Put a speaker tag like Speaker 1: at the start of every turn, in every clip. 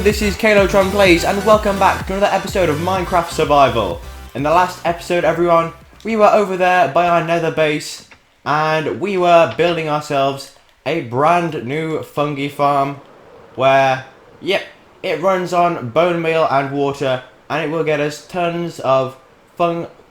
Speaker 1: this is Calotron Plays, and welcome back to another episode of Minecraft Survival. In the last episode, everyone, we were over there by our nether base, and we were building ourselves a brand new fungi farm, where, yep, it runs on bone meal and water, and it will get us tons of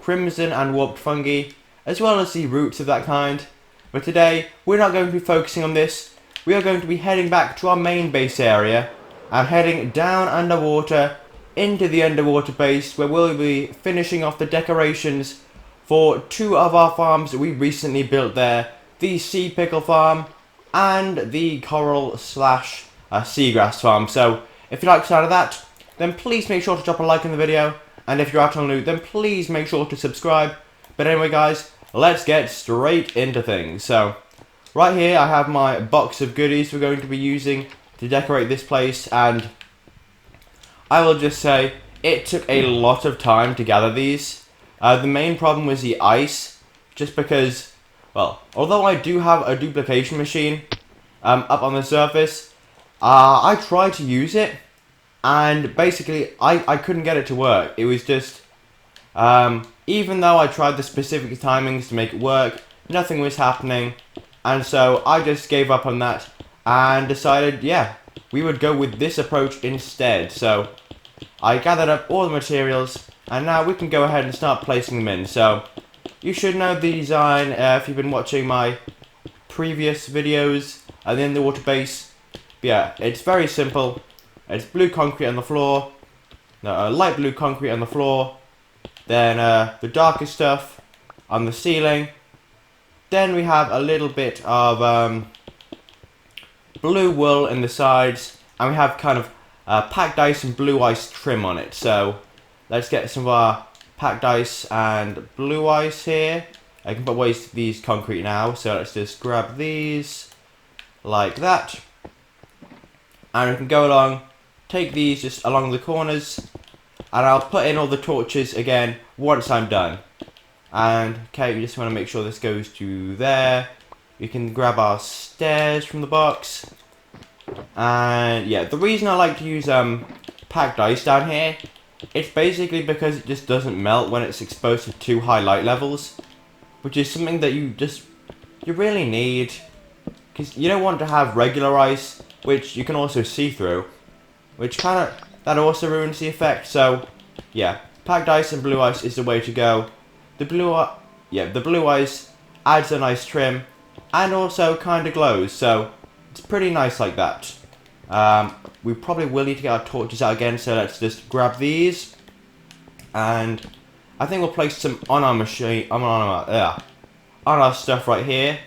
Speaker 1: crimson and warped fungi, as well as the roots of that kind. But today, we're not going to be focusing on this. We are going to be heading back to our main base area, and heading down underwater into the underwater base, where we'll be finishing off the decorations for two of our farms that we recently built there, the sea pickle farm and the coral slash seagrass farm. So if you like the sound of that, then please make sure to drop a like in the video, and if you're out on loot, then please make sure to subscribe. But anyway guys, let's get straight into things. So right here I have my box of goodies we're going to be using to decorate this place, and I will just say it took a lot of time to gather these. The main problem was the ice, just because, well, although I do have a duplication machine up on the surface, I tried to use it, and basically I couldn't get it to work. It was just, even though I tried the specific timings to make it work, nothing was happening, and so I just gave up on that and decided, yeah, we would go with this approach instead. So I gathered up all the materials, and now we can go ahead and start placing them in. So you should know the design if you've been watching my previous videos at the underwater base. But yeah, it's very simple. It's blue concrete on the floor, light blue concrete on the floor, then the darker stuff on the ceiling. Then we have a little bit of blue wool in the sides, and we have kind of packed ice and blue ice trim on it. So let's get some of our packed ice and blue ice here. I can put away these concrete now, so let's just grab these like that, and we can go along, take these just along the corners, and I'll put in all the torches again once I'm done. And okay, we just want to make sure this goes to there. We can grab our stairs from the box. And yeah, the reason I like to use packed ice down here, it's basically because it just doesn't melt when it's exposed to too high light levels, which is something that you really need, because you don't want to have regular ice, which you can also see through, which that also ruins the effect. So yeah, packed ice and blue ice is the way to go. The blue ice adds a nice trim, and also kind of glows, so it's pretty nice like that. We probably will need to get our torches out again, so let's just grab these, and I think we'll place some on our machine, on our stuff right here,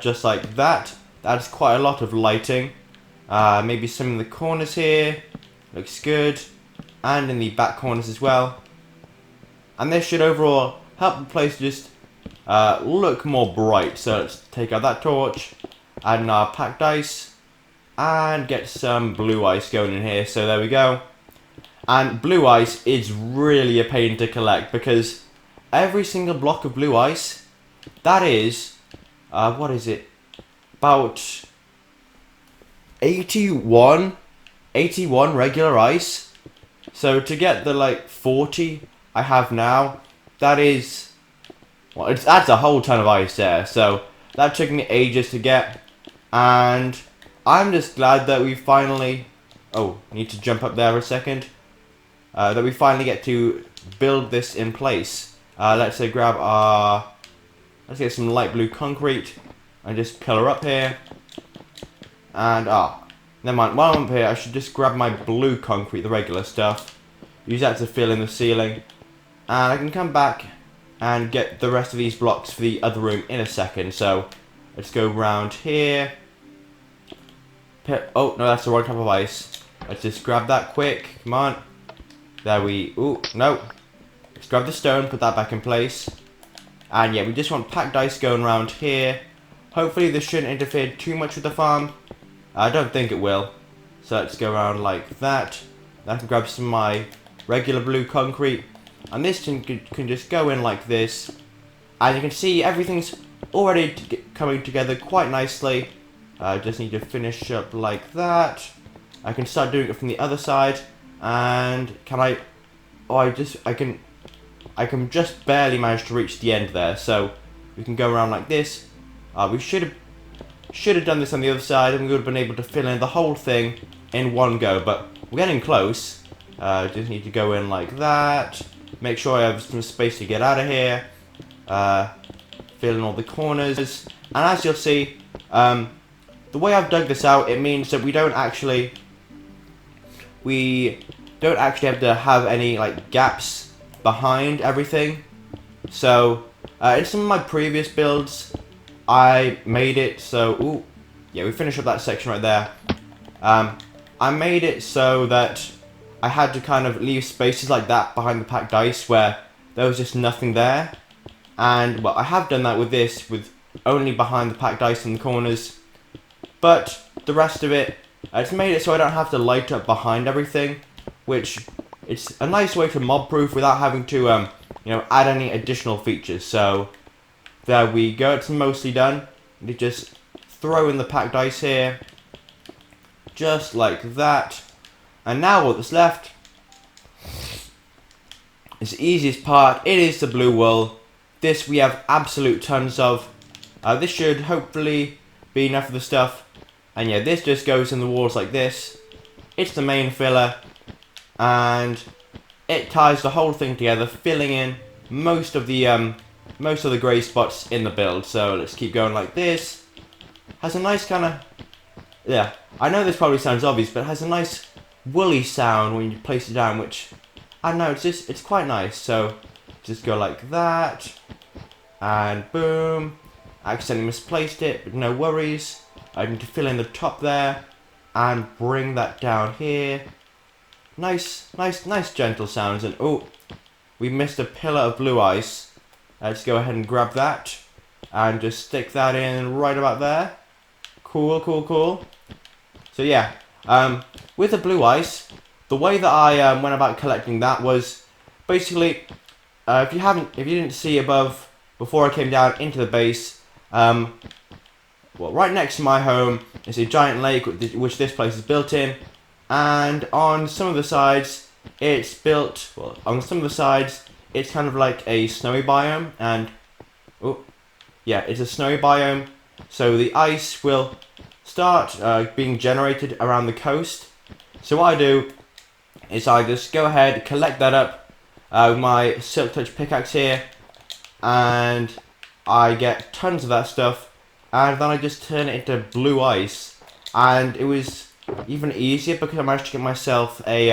Speaker 1: just like that. That's quite a lot of lighting. Maybe some in the corners here, looks good, and in the back corners as well. And this should overall help the place just look more bright. So let's take out that torch, add in our packed ice, and get some blue ice going in here. So there we go. And blue ice is really a pain to collect, because every single block of blue ice, that is, what is it, about 81 regular ice. So to get the like 40 I have now, that is, well, that's a whole ton of ice there. So that took me ages to get, and I'm just glad that we finally, need to jump up there a second, that we finally get to build this in place. Let's say let's get some light blue concrete and just pillar up here, and never mind, while I'm up here I should just grab my blue concrete, the regular stuff, use that to fill in the ceiling, and I can come back and get the rest of these blocks for the other room in a second. So let's go around here. Oh no, that's the wrong type of ice. Let's just grab that quick, come on. No. Let's grab the stone, put that back in place. And yeah, we just want packed ice going around here. Hopefully this shouldn't interfere too much with the farm. I don't think it will. So let's go around like that. I can grab some of my regular blue concrete, and this can just go in like this, and you can see everything's already coming together quite nicely. Just need to finish up like that, I can start doing it from the other side. And can I? Oh, I can just barely manage to reach the end there. So we can go around like this. We should have done this on the other side, and we would have been able to fill in the whole thing in one go. But we're getting close. Just need to go in like that. Make sure I have some space to get out of here. Fill in all the corners. And as you'll see, the way I've dug this out, it means that we don't actually have to have any like gaps behind everything. So in some of my previous builds, I made it so. Ooh, yeah, we finished up that section right there. I made it so that I had to kind of leave spaces like that behind the packed ice where there was just nothing there. And well, I have done that with this, with only behind the packed ice in the corners. But the rest of it, it's made it so I don't have to light up behind everything, which it's a nice way to mob proof without having to add any additional features. So there we go, it's mostly done. You just throw in the packed ice here, just like that. And now what's left is the easiest part. It is the blue wool. This we have absolute tons of. This should hopefully be enough of the stuff. And yeah, this just goes in the walls like this. It's the main filler, and it ties the whole thing together, filling in most of the grey spots in the build. So let's keep going like this. Has a nice kind of, yeah, I know this probably sounds obvious, but it has a nice woolly sound when you place it down, which I don't know, it's quite nice. So just go like that, and boom. I accidentally misplaced it, but no worries. I need to fill in the top there and bring that down here. Nice gentle sounds. And oh, we missed a pillar of blue ice. Let's go ahead and grab that and just stick that in right about there. Cool. So yeah, with the blue ice, the way that I went about collecting that was basically, if you didn't see above before I came down into the base, well, right next to my home is a giant lake which this place is built in, and on some of the sides it's kind of like a snowy biome, and oh yeah, it's a snowy biome, so the ice will start being generated around the coast. So what I do is I just go ahead, collect that up with my Silk Touch pickaxe here, and I get tons of that stuff, and then I just turn it into blue ice. And it was even easier because I managed to get myself a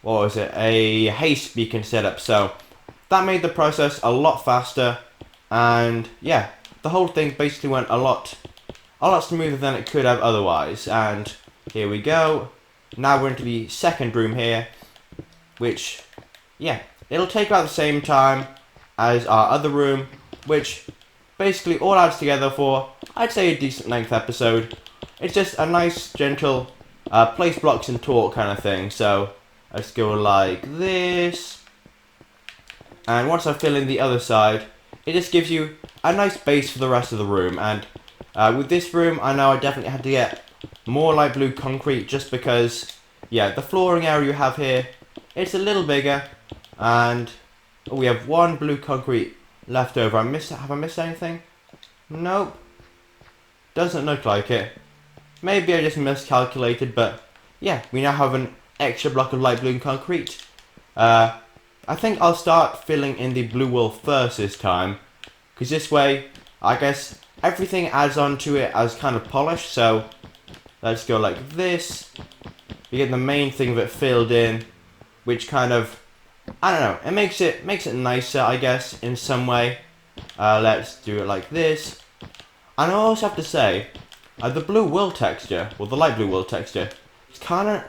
Speaker 1: a haste beacon setup. So that made the process a lot faster, and yeah, the whole thing basically went a lot smoother than it could have otherwise. And here we go. Now we're into the second room here, which yeah, it'll take about the same time as our other room, which basically all adds together for, I'd say, a decent length episode. It's just a nice, gentle, place blocks and talk kind of thing. So let's go like this. And once I fill in the other side, it just gives you a nice base for the rest of the room. And with this room, I know I definitely had to get more light blue concrete, just because, yeah, the flooring area you have here, it's a little bigger. And we have one blue concrete left over. Have I missed anything? Nope. Doesn't look like it. Maybe I just miscalculated, but yeah, we now have an extra block of light blue concrete. I think I'll start filling in the blue wool first this time, because this way, I guess, everything adds on to it as kind of polish. So let's go like this. We get the main thing of it filled in, which kind of, I don't know, it makes it nicer, I guess, in some way. Let's do it like this. And I also have to say, the blue wool texture, or the light blue wool texture, it's kind of,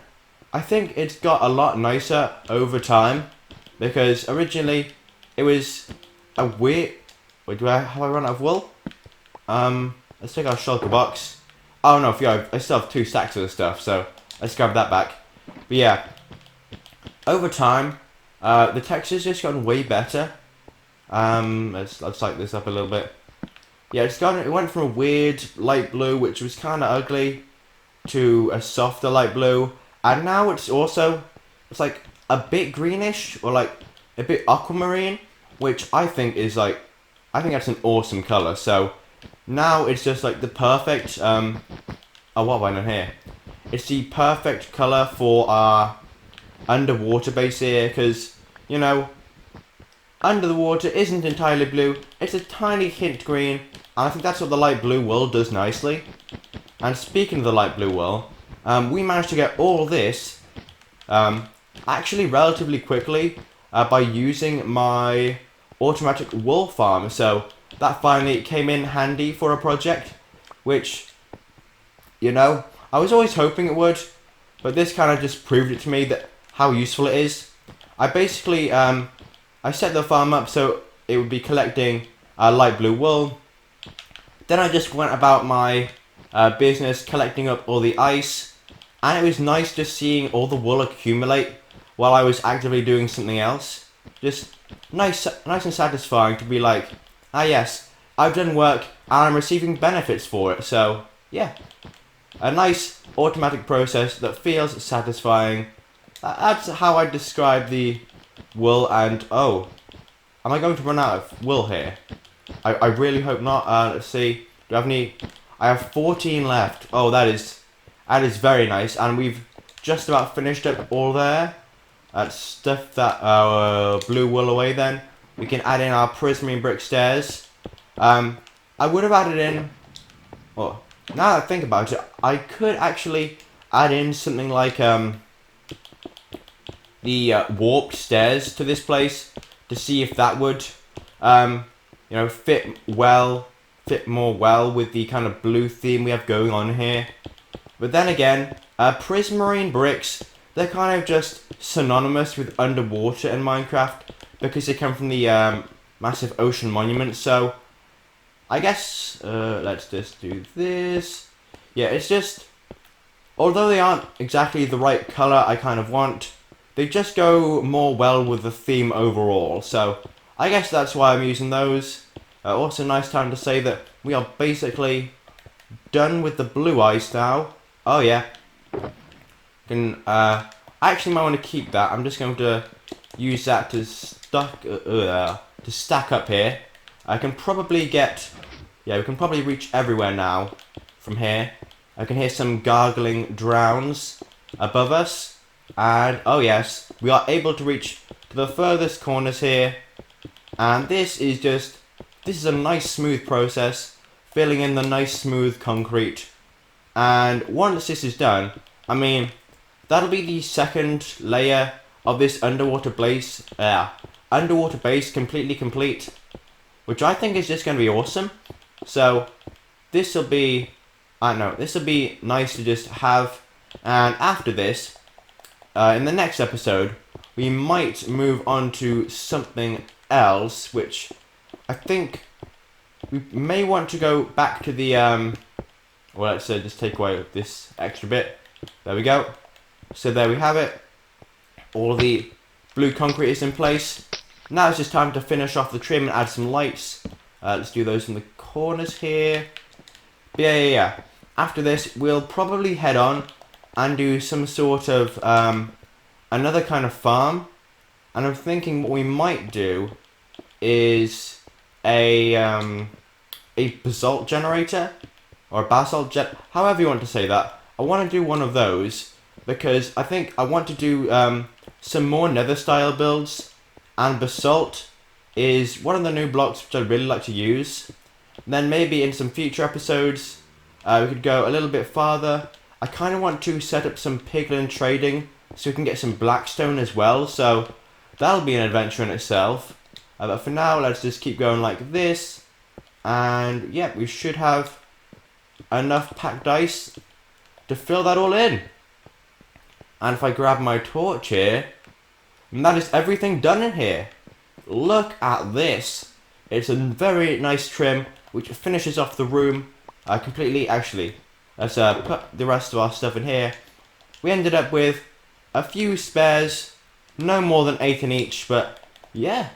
Speaker 1: I think it's got a lot nicer over time, because originally it was a weird. Wait, have I run out of wool? Let's take our shulker box. Oh no, I still have 2 stacks of the stuff, so let's grab that back. But yeah, over time, the texture's just gotten way better. Let's light this up a little bit. Yeah, it went from a weird light blue, which was kind of ugly, to a softer light blue, and now it's like a bit greenish, or like a bit aquamarine, which I think that's an awesome color. So now it's just like the perfect oh, what have I done here? It's the perfect color for our underwater base here, because you know, under the water isn't entirely blue, it's a tiny hint green, and I think that's what the light blue wool does nicely. And speaking of the light blue wool, we managed to get all this actually relatively quickly by using my automatic wool farm. So that finally came in handy for a project, which, you know, I was always hoping it would, but this kind of just proved it to me that how useful it is. I basically I set the farm up so it would be collecting light blue wool. Then I just went about my business collecting up all the ice, and it was nice just seeing all the wool accumulate while I was actively doing something else. Just nice and satisfying to be like, ah yes, I've done work and I'm receiving benefits for it. So yeah, a nice automatic process that feels satisfying. That's how I describe the wool. And oh, am I going to run out of wool here? I really hope not. Let's see. Do I have any? I have 14 left. Oh, that is very nice. And we've just about finished up all there. Let's stuff that blue wool away then. We can add in our prismarine brick stairs. I would have added in... Well, now that I think about it, I could actually add in something like the warped stairs to this place to see if that would, you know, fit more well with the kind of blue theme we have going on here. But then again, prismarine bricks, they're kind of just synonymous with underwater in Minecraft because they come from the massive ocean monument. So I guess let's just do this. Yeah, it's just, although they aren't exactly the right color I kind of want, they just go more well with the theme overall. So I guess that's why I'm using those. Also nice time to say that we are basically done with the blue ice now. Oh yeah. Can I actually might want to keep that. I'm just going to use that to stack up here. I can probably get, yeah, we can probably reach everywhere now from here. I can hear some gargling drowns above us, and oh yes, we are able to reach to the furthest corners here. And this is a nice smooth process, filling in the nice smooth concrete. And once this is done, I mean, that'll be the second layer of this underwater base completely complete, which I think is just going to be awesome. So this will be, I don't know, this will be nice to just have. And after this, in the next episode, we might move on to something else, which I think we may want to go back to the well, let's just take away this extra bit. There we go. So there we have it. All the blue concrete is in place. Now it's just time to finish off the trim and add some lights. Let's do those in the corners here. But yeah. After this, we'll probably head on and do some sort of another kind of farm. And I'm thinking what we might do is a basalt generator, or a basalt however you want to say that. I want to do one of those because I think I want to do some more nether style builds, and basalt is one of the new blocks which I'd really like to use. And then maybe in some future episodes we could go a little bit farther. I kind of want to set up some piglin trading so we can get some blackstone as well, so that'll be an adventure in itself. But for now, let's just keep going like this. And yeah, we should have enough packed ice to fill that all in. And if I grab my torch here, and that is everything done in here. Look at this. It's a very nice trim which finishes off the room completely. Actually, let's put the rest of our stuff in here. We ended up with a few spares, no more than 8 in each, but yeah.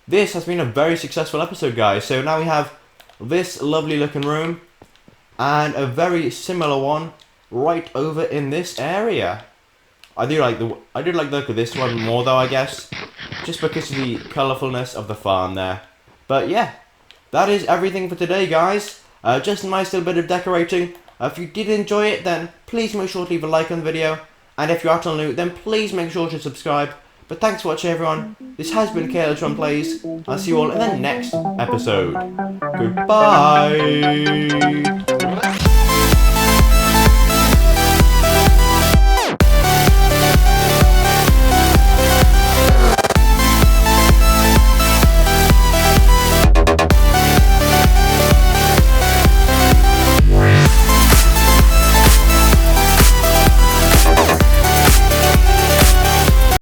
Speaker 1: This has been a very successful episode, guys. So now we have this lovely looking room and a very similar one right over in this area. I did like the look of this one more though, I guess, just because of the colourfulness of the farm there. But yeah, that is everything for today, guys. Just a nice little bit of decorating. If you did enjoy it, then please make sure to leave a like on the video. And if you're out on loot, then please make sure to subscribe. But thanks for watching, everyone. This has been Calotron Plays. I'll see you all in the next episode. Goodbye.